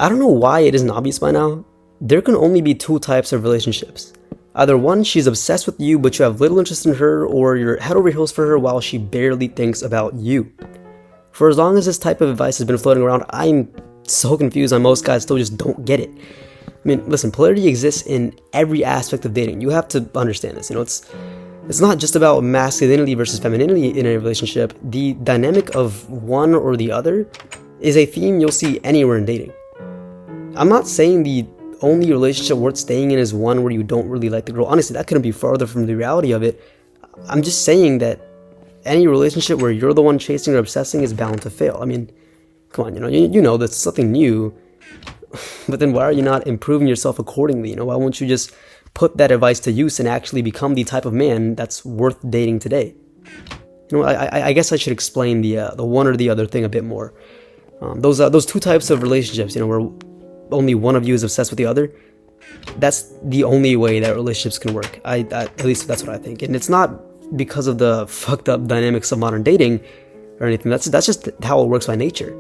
I don't know why it isn't obvious by now. There can only be two types of relationships. Either one, she's obsessed with you but you have little interest in her, or you're head over heels for her while she barely thinks about you. For as long as this type of advice has been floating around, I'm so confused on most guys still just don't get it. I mean, listen, polarity exists in every aspect of dating. You have to understand this. It's not just about masculinity versus femininity in a relationship. The dynamic of one or the other is a theme you'll see anywhere in dating. I'm not saying the only relationship worth staying in is one where you don't really like the girl. Honestly, that couldn't be farther from the reality of it. I'm just saying that any relationship where you're the one chasing or obsessing is bound to fail. I mean, come on, you know that's something new. But then why are you not improving yourself accordingly? Why won't you just put that advice to use and actually become the type of man that's worth dating today? I guess I should explain the one or the other thing a bit more. Those two types of relationships, where only one of you is obsessed with the other, that's the only way that relationships can work. At least that's what I think. And it's not because of the fucked up dynamics of modern dating or anything. That's just how it works by nature.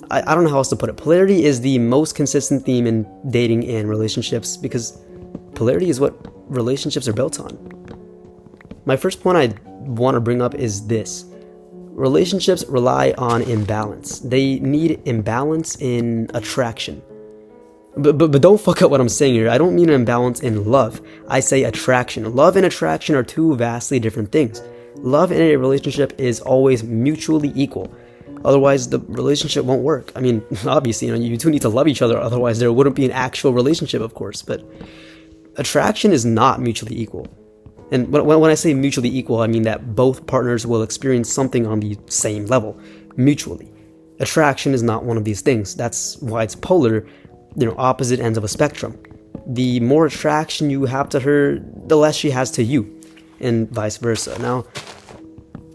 I don't know how else to put it. Polarity is the most consistent theme in dating and relationships because polarity is what relationships are built on. My first point I want to bring up is this. Relationships rely on imbalance. They need imbalance in attraction. But don't fuck up what I'm saying here. I don't mean an imbalance in love. I say attraction. Love and attraction are two vastly different things. Love in a relationship is always mutually equal. Otherwise, the relationship won't work. I mean, obviously, you two need to love each other. Otherwise, there wouldn't be an actual relationship, of course. But attraction is not mutually equal. And when I say mutually equal, I mean that both partners will experience something on the same level, mutually. Attraction is not one of these things. That's why it's polar, opposite ends of a spectrum. The more attraction you have to her, the less she has to you, and vice versa. Now,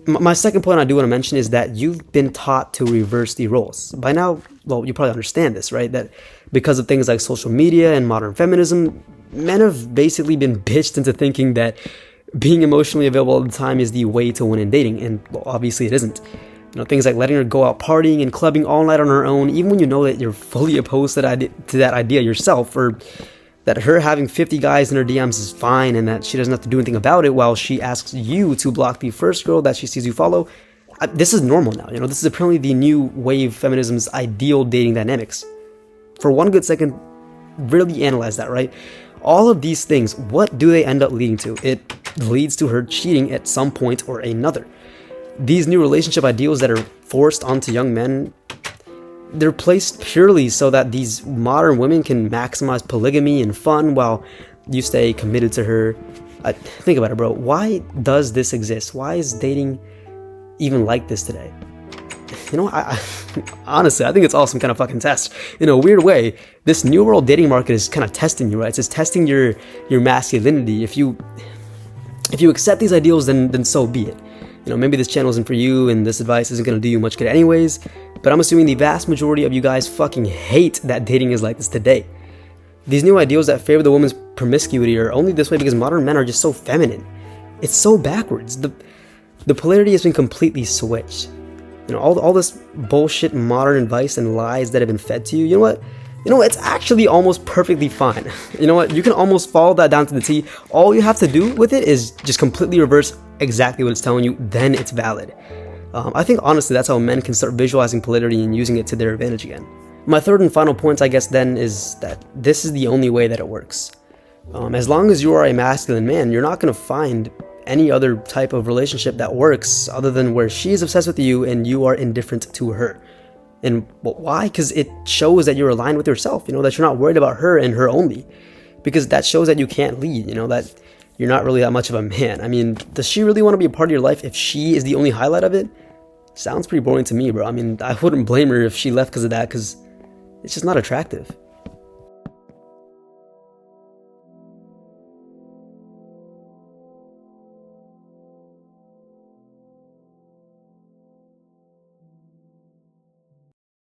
my second point I do want to mention is that you've been taught to reverse the roles. By now, well, you probably understand this, right? That because of things like social media and modern feminism, men have basically been bitched into thinking that being emotionally available all the time is the way to win in dating, and well, obviously it isn't. Things like letting her go out partying and clubbing all night on her own, even when you know that you're fully opposed to that idea yourself, or that her having 50 guys in her DMs is fine and that she doesn't have to do anything about it while she asks you to block the first girl that she sees you follow. This is normal now. This is apparently the new wave feminism's ideal dating dynamics. For one good second, really analyze that, right? All of these things, what do they end up leading to? It leads to her cheating at some point or another. These new relationship ideals that are forced onto young men, they're placed purely so that these modern women can maximize polygamy and fun while you stay committed to her. Think about it, bro. Why does this exist? Why is dating even like this today? Honestly, I think it's all some kind of fucking test. In a weird way, this new world dating market is kind of testing you, right? It's just testing your masculinity. If you accept these ideals, then so be it. Maybe this channel isn't for you and this advice isn't going to do you much good anyways, but I'm assuming the vast majority of you guys fucking hate that dating is like this today. These new ideals that favor the woman's promiscuity are only this way because modern men are just so feminine. It's so backwards. The polarity has been completely switched. All this bullshit modern advice and lies that have been fed to you, it's actually almost perfectly fine. You can almost follow that down to the T. All you have to do with it is just completely reverse exactly what it's telling you, then it's valid. I think honestly that's how men can start visualizing polarity and using it to their advantage again. My third and final point, I guess, then is that this is the only way that it works. As long as you are a masculine man, you're not going to find any other type of relationship that works other than where she is obsessed with you and you are indifferent to her. And why? Because it shows that you're aligned with yourself, that you're not worried about her and her only. Because that shows that you can't lead, that you're not really that much of a man. I mean, does she really want to be a part of your life if she is the only highlight of it? Sounds pretty boring to me, bro. I mean, I wouldn't blame her if she left because of that, because it's just not attractive.